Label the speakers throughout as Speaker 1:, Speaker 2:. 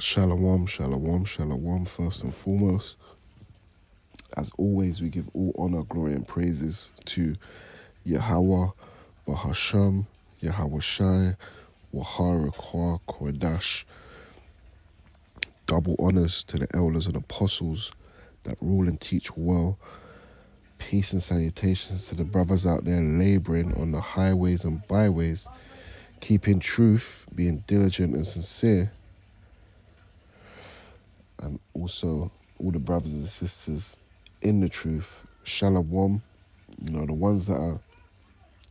Speaker 1: Shalom, shalom, shalom, first and foremost. As always, we give all honor, glory, and praises to Yahweh, Bahasham, Yahweh Shai, Wahara Kwa Kodash. Double honors to the elders and apostles that rule and teach well. Peace and salutations to the brothers out there laboring on the highways and byways, keeping truth, being diligent and sincere. And also all the brothers and sisters in the truth, Shalom, the ones that are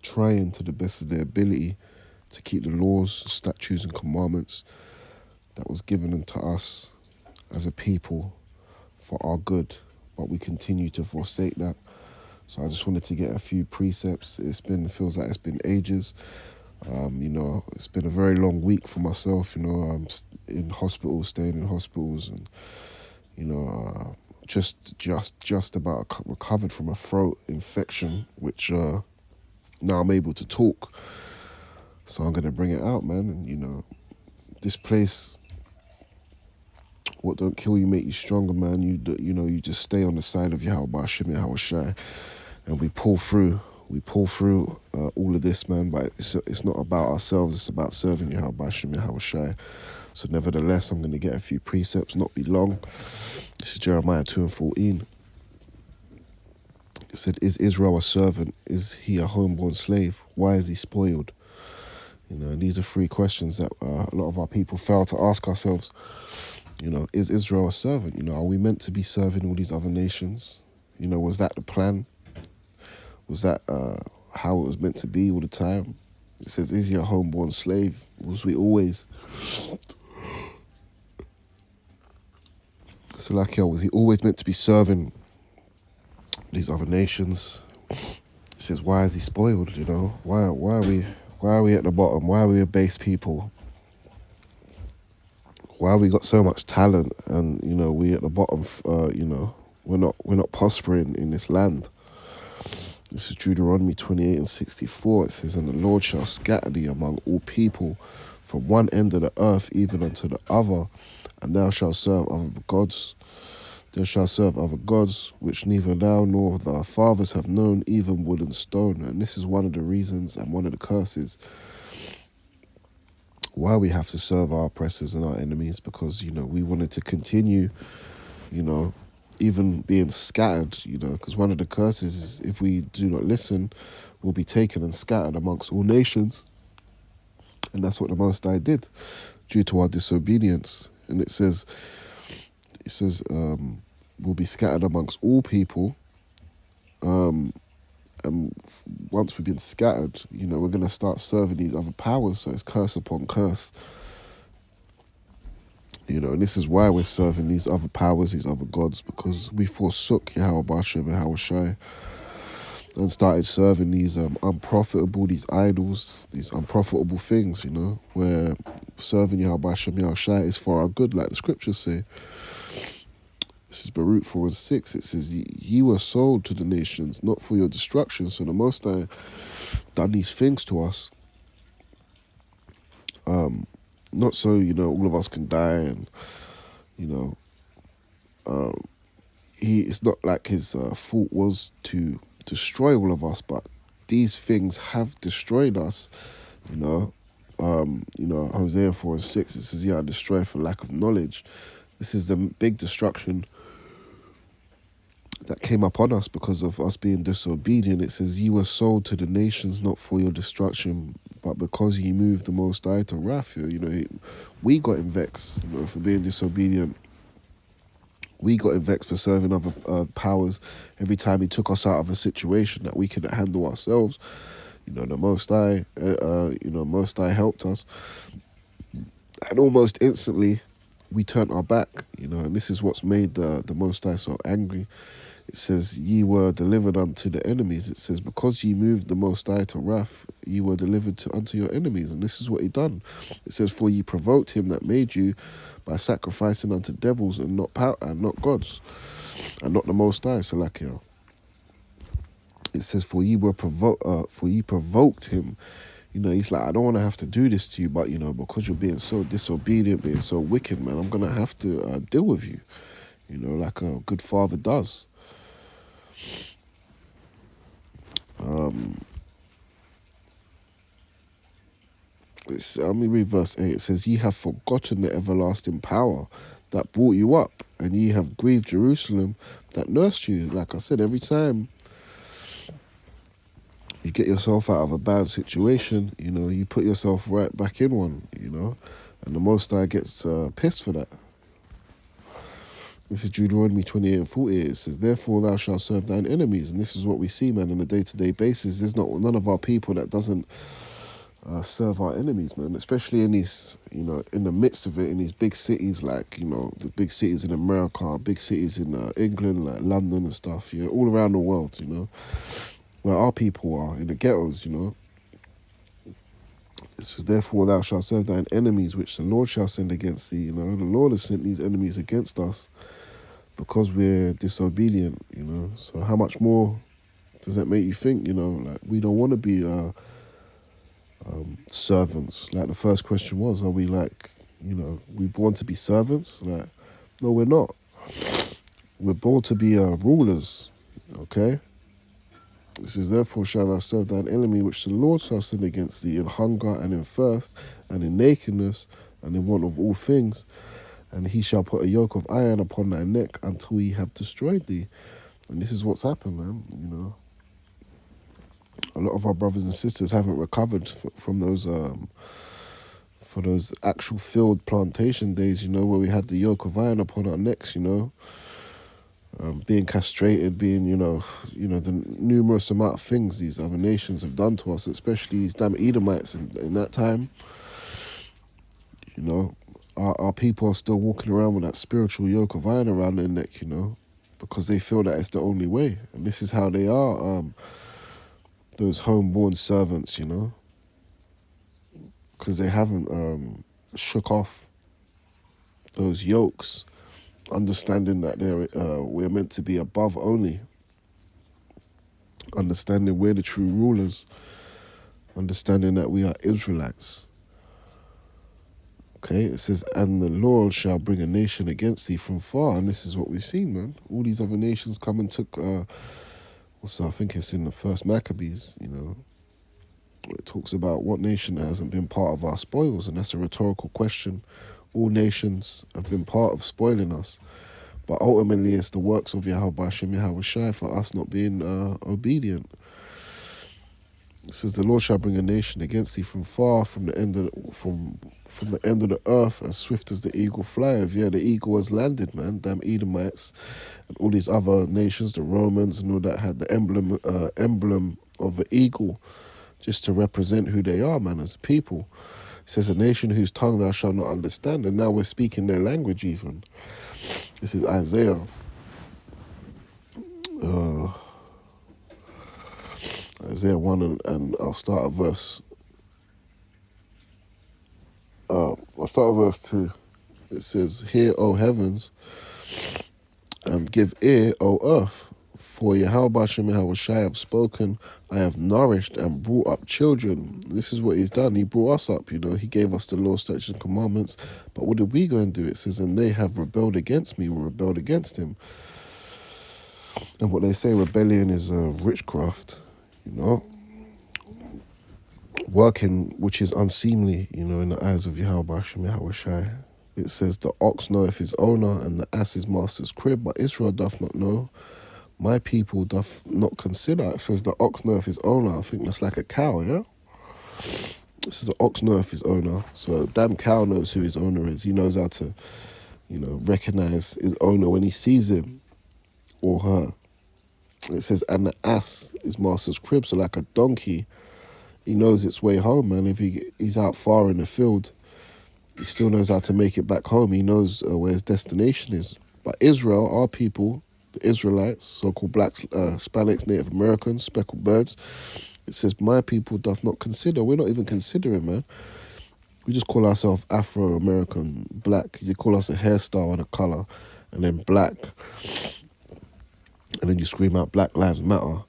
Speaker 1: trying to the best of their ability to keep the laws, statutes, and commandments that was given unto us as a people for our good, but we continue to forsake that. So I just wanted to get a few precepts. Feels like it's been ages. It's been a very long week for myself. I'm in hospitals, staying in hospitals, and just about recovered from a throat infection, which now I'm able to talk. So I'm gonna bring it out, man. And this place, what don't kill you make you stronger, man. You just stay on the side of Yahweh Hashem Yahweh Shai, and we pull through. We pull through all of this, man. But it's not about ourselves. It's about serving Yahweh Hashem Yahweh Shai. So nevertheless, I'm going to get a few precepts, not be long. This is Jeremiah 2:14. It said, "Is Israel a servant? Is he a homeborn slave? Why is he spoiled?" And these are three questions that a lot of our people fail to ask ourselves. Is Israel a servant? Are we meant to be serving all these other nations? Was that the plan? Was that how it was meant to be all the time? It says, "Is he a homeborn slave? Was we always?" So was he always meant to be serving these other nations? It says, why is he spoiled? Why are we at the bottom? Why are we a base people? Why we got so much talent and we at the bottom? We're not prospering in this land. This is Deuteronomy 28:64. It says, "And the Lord shall scatter thee among all people, from one end of the earth even unto the other, and thou shalt serve other gods. Thou shalt serve other gods, which neither thou nor thy fathers have known, even wood and stone." And this is one of the reasons and one of the curses why we have to serve our oppressors and our enemies, because we wanted to continue even being scattered, because one of the curses is if we do not listen, we'll be taken and scattered amongst all nations. And that's what the Most High did due to our disobedience. And it says, we'll be scattered amongst all people. And once we've been scattered, we're going to start serving these other powers. So it's curse upon curse. And this is why we're serving these other powers, these other gods, because we forsook Yahweh Bashem and Yahweh Shai and started serving these these idols, these unprofitable things, where serving Yahweh Bashem Yahweh Shai is for our good, like the scriptures say. This is Baruch 4:6. It says, "Ye were sold to the nations, not for your destruction." So the Most High done these things to us. Not so, all of us can die and, it's not like his fault was to destroy all of us, but these things have destroyed us, Hosea 4:6, it says, "Yeah, I destroy for lack of knowledge." This is the big destruction that came upon us because of us being disobedient. It says, "Ye were sold to the nations, not for your destruction, but because ye moved the Most High to wrath." We got in vex, for being disobedient. We got in vex for serving other powers. Every time he took us out of a situation that we couldn't handle ourselves, the Most High, Most High helped us. And almost instantly, we turned our back, and this is what's made the Most High so angry. It says, "Ye were delivered unto the enemies." It says, "Because ye moved the Most High to wrath, ye were delivered unto your enemies." And this is what he done. It says, "For ye provoked him that made you by sacrificing unto devils and not gods, and not the Most High." Salakia. It says, For ye provoked him. You know, he's like, I don't want to have to do this to you, but, you know, because you're being so disobedient, being so wicked, man, I'm going to have to deal with you, you know, like a good father does. Let me read verse 8. It says, ye have forgotten the everlasting power that brought you up, and ye have grieved Jerusalem that nursed you. Like I said, every time you get yourself out of a bad situation, you know, you put yourself right back in one, you know, and the Most High gets pissed for that. This is Deuteronomy 28:48. It says, therefore thou shalt serve thine enemies. And this is what we see, man, on a day-to-day basis. There's none of our people that doesn't serve our enemies, man, especially in these, you know, in the midst of it, in these big cities, like, you know, the big cities in America, big cities in England, like London and stuff, you know, all around the world, you know, where our people are, in the ghettos, you know. It says, therefore thou shalt serve thine enemies, which the Lord shall send against thee. You know, the Lord has sent these enemies against us because we're disobedient, you know. So how much more does that make you think, you know, like we don't want to be servants? Like the first question was, are we like, you know, we born to be servants? Like, no, we're not. We're born to be rulers, okay? It says, therefore shalt thou serve thine enemy, which the Lord shall send against thee in hunger and in thirst and in nakedness and in want of all things. And he shall put a yoke of iron upon thy neck until he have destroyed thee. And this is what's happened, man, you know. A lot of our brothers and sisters haven't recovered from those for those actual field plantation days, you know, where we had the yoke of iron upon our necks, you know, being castrated, being, you know, the numerous amount of things these other nations have done to us, especially these damn Edomites in that time. You know, our people are still walking around with that spiritual yoke of iron around their neck, you know, because they feel that it's the only way. And this is how they are, those homeborn servants, you know, because they haven't shook off those yokes, understanding that we're meant to be above only, understanding we're the true rulers, understanding that we are Israelites. Okay, it says, and the Lord shall bring a nation against thee from far. And this is what we've seen, man. All these other nations come and took, I think it's in the first Maccabees, you know, it talks about what nation hasn't been part of our spoils. And that's a rhetorical question. All nations have been part of spoiling us. But ultimately, it's the works of Yahweh Hashem Yahweh Shai for us not being obedient. It says, the Lord shall bring a nation against thee from far, from the end of the earth, as swift as the eagle flieth. Yeah, the eagle has landed, man. Damn Edomites and all these other nations, the Romans and all that, had the emblem of an eagle just to represent who they are, man, as a people. It says, a nation whose tongue thou shalt not understand. And now we're speaking their language even. This is Isaiah. Isaiah 1, and I'll start at verse 2. It says, hear, O heavens, and give ear, O earth. For Yahweh Hashem Yahweh Shai have spoken, I have nourished and brought up children. This is what he's done. He brought us up, you know. He gave us the law, statutes, and commandments. But what did we go and do? It says, and they have rebelled against me, or rebelled against him. And what they say, rebellion is witchcraft, you know. Working which is unseemly, you know, in the eyes of Yahweh Hashem Yahweh Shai. It says, the ox knoweth his owner, and the ass his master's crib, but Israel doth not know. My people doth not consider. It says the ox knoweth his owner. I think that's like a cow, yeah? This is the ox knoweth his owner. So a damn cow knows who his owner is. He knows how to, you know, recognize his owner when he sees him or her. It says, and the ass is master's crib. So like a donkey, he knows its way home, man. If he's out far in the field, he still knows how to make it back home. He knows where his destination is. But Israel, our people, the Israelites, so-called blacks, Hispanics, Native Americans, speckled birds, it says, my people doth not consider. We're not even considering, man. We just call ourselves Afro-American, black. You call us a hairstyle and a color, and then black. And then you scream out Black Lives Matter.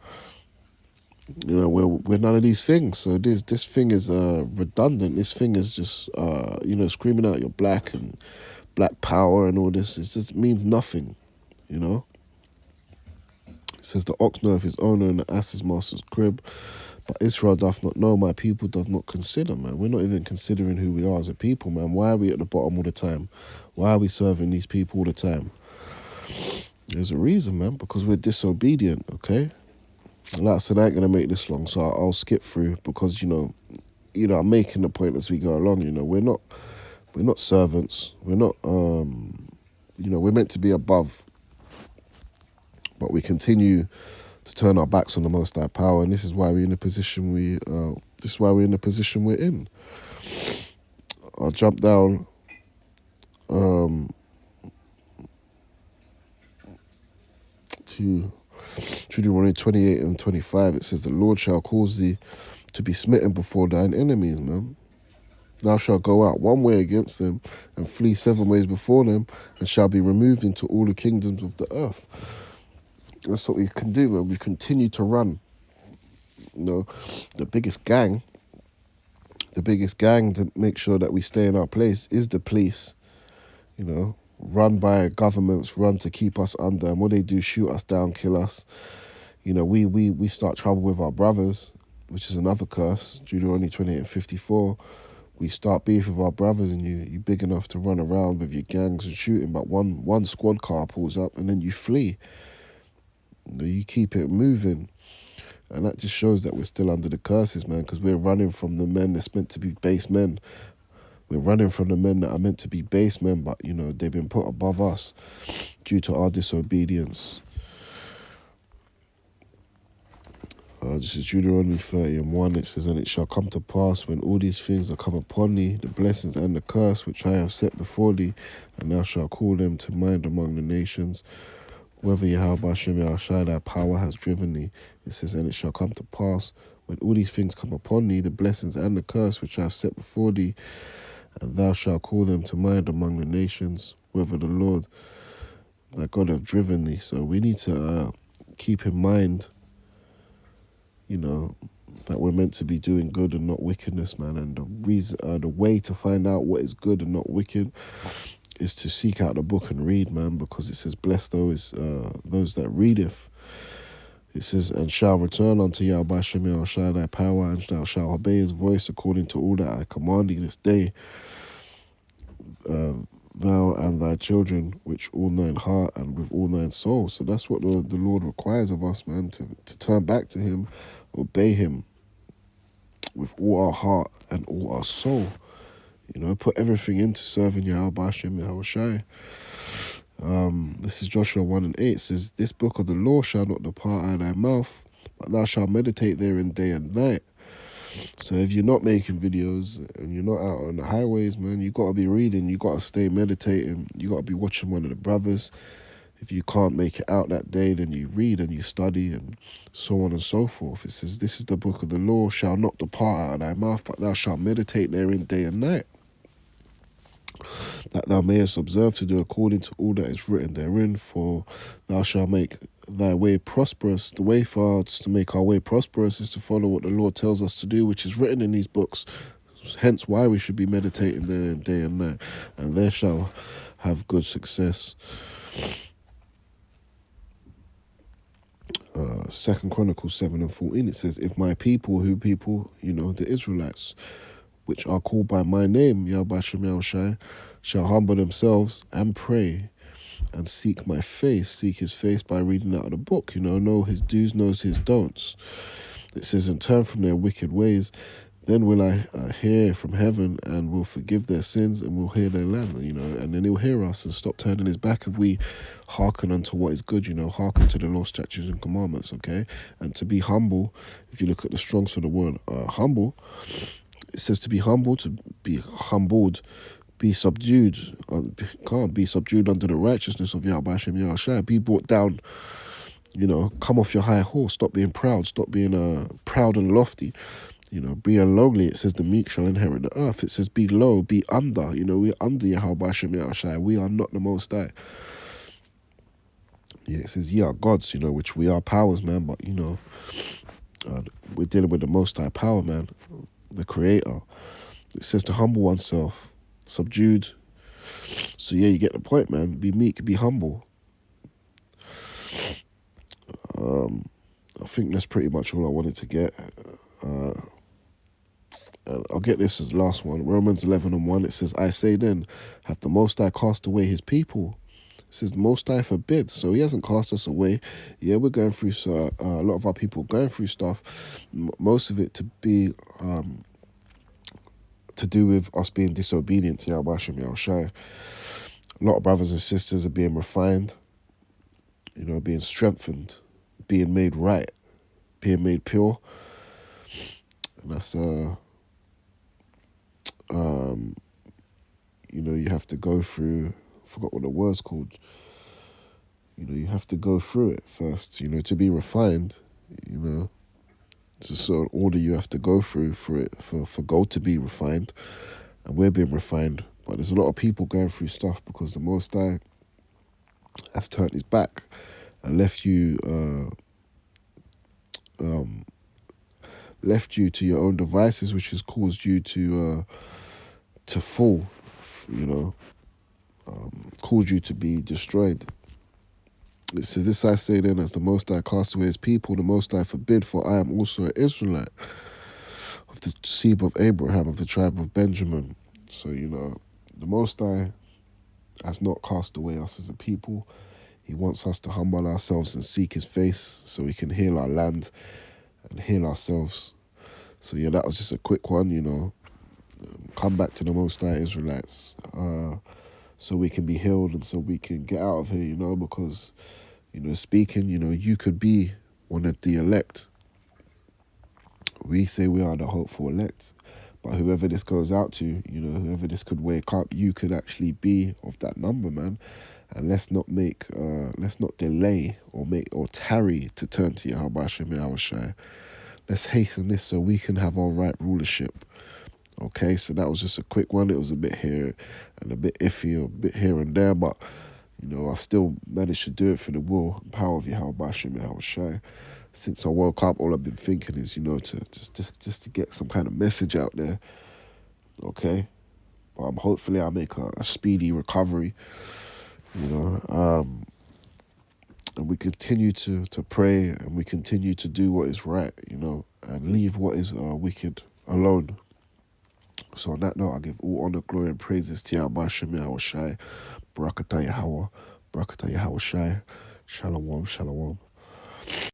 Speaker 1: You know, we're none of these things. So this thing is redundant. This thing is just you know, screaming out you're black and black power and all this. It just means nothing. You know. It says the ox knoweth his owner and the ass his master's crib. But Israel doth not know, my people doth not consider, man. We're not even considering who we are as a people, man. Why are we at the bottom all the time? Why are we serving these people all the time? There's a reason, man, because we're disobedient, okay? And like I said, I ain't going to make this long, so I'll skip through because, you know, I'm making the point as we go along, you know. We're not servants. We're not, you know, we're meant to be above, but we continue to turn our backs on the Most High power, and this is why we're in the position we're in. I'll jump down to Deuteronomy 28 and 25. It says, the Lord shall cause thee to be smitten before thine enemies, man. Thou shalt go out one way against them and flee 7 ways before them, and shall be removed into all the kingdoms of the earth. That's what we can do, man. We continue to run. You know, the biggest gang to make sure that we stay in our place is the police. You know, run by governments, run to keep us under, and what they do, shoot us down, kill us. You know, we start trouble with our brothers, which is another curse. Deuteronomy 28 and 54. We start beef with our brothers, and you're big enough to run around with your gangs and shooting, but one squad car pulls up and then you flee. You know, you keep it moving. And that just shows that we're still under the curses, man, because we're running from the men that's meant to be base men. We're running from the men that are meant to be base men, but, you know, they've been put above us due to our disobedience. This is Deuteronomy 30 and 1. It says, and it shall come to pass when all these things are come upon thee, the blessings and the curse which I have set before thee, and thou shalt call them to mind among the nations, whether Yahweh Hashem Yahushai thy power has driven thee. It says, and it shall come to pass when all these things come upon thee, the blessings and the curse which I have set before thee, and thou shalt call them to mind among the nations, whether the Lord thy God have driven thee. So we need to keep in mind, you know, that we're meant to be doing good and not wickedness, man. And the way to find out what is good and not wicked is to seek out the book and read, man, because it says, blessed those that readeth. It says, and shall return unto Yahweh Hashem Yahushai thy power, and thou shalt obey his voice according to all that I command thee this day, thou and thy children, which all thine heart and with all thine soul. So that's what the Lord requires of us, man, to turn back to him, obey him with all our heart and all our soul. You know, put everything into serving Yahweh Hashem Yahushai. This is Joshua 1 and 8. It says, this book of the law shall not depart out of thy mouth, but thou shalt meditate therein day and night. So if you're not making videos and you're not out on the highways, man, you got to be reading. You got to stay meditating. You got to be watching one of the brothers. If you can't make it out that day, then you read and you study and so on and so forth. It says, this is the book of the law shall not depart out of thy mouth, but thou shalt meditate therein day and night, that thou mayest observe to do according to all that is written therein, for thou shalt make thy way prosperous. The way for us to make our way prosperous is to follow what the Lord tells us to do, which is written in these books. Hence why we should be meditating there day and night, and there shall have good success. 2 Chronicles 7 and 14, it says, if my people, who people, you know, the Israelites, which are called by my name, Yahweh Hashem Yahushai, shall humble themselves and pray and seek my face, seek his face by reading out of the book, you know his do's, knows his don'ts. It says, and turn from their wicked ways, then will I hear from heaven and will forgive their sins and will heal their land, you know, and then he'll hear us and stop turning his back if we hearken unto what is good, you know, hearken to the law, statutes and commandments, okay? And to be humble, if you look at the Strongs for the word humble, it says to be humble, to be humbled, be subdued, can't be subdued under the righteousness of Yahweh Hashem Yahushai, be brought down, you know, come off your high horse, stop being proud, stop being proud and lofty. You know, be lowly. It says the meek shall inherit the earth. It says be low, be under. You know, we're under Yahweh Hashem Yahushai. We are not the Most High. Yeah, it says ye are gods, you know, which we are powers, man. But, you know, We're dealing with the Most High Power, man, the Creator. It says to humble oneself, subdued. So yeah, you get the point, man. Be meek, be humble. I think that's pretty much all I wanted to get. I'll get this as the last one. Romans 11:1. It says, I say then, hath the Most High cast away his people? It says, the Most High forbid. So he hasn't cast us away. Yeah, we're going through, a lot of our people going through stuff. Most of it to do with us being disobedient to Yahweh Hashem Yahushai. A lot of brothers and sisters are being refined, being strengthened, being made right, being made pure. And that's, you have to go through, I forgot what the word's called. You have to go through it first, to be refined, It's a certain order you have to go through for gold to be refined. And we're being refined. But there's a lot of people going through stuff because the Most High has turned his back and left you to your own devices, which has caused you to fall, caused you to be destroyed. It says, this I say then, as the Most High cast away his people, the Most High forbid, for I am also an Israelite, of the seed of Abraham, of the tribe of Benjamin. So, the Most High has not cast away us as a people. He wants us to humble ourselves and seek his face so we can heal our land and heal ourselves. So, yeah, that was just a quick one, Come back to the Most High, Israelites, so we can be healed and so we can get out of here, because, speaking, you could be one of the elect. We say we are the hopeful elect, but whoever this goes out to, whoever this could wake up, you could actually be of that number, man. And let's not delay or tarry to turn to Yahweh Hashem Yahushai. Let's hasten this so we can have our right rulership. Okay, so that was just a quick one. It was a bit here and a bit iffy, a bit here and there, but I still managed to do it for the will and power of Yahweh Hashem Yahushai. Since I woke up, all I've been thinking is, to just to get some kind of message out there. Okay, but hopefully I'll make a speedy recovery. And we continue to pray and we continue to do what is right, and leave what is wicked alone. So on that note, I give all honor, glory, and praises to Yahweh Hashem Yahushai, Barakatah Yahweh, Barakatah Yahushai, Shalom, Shalom.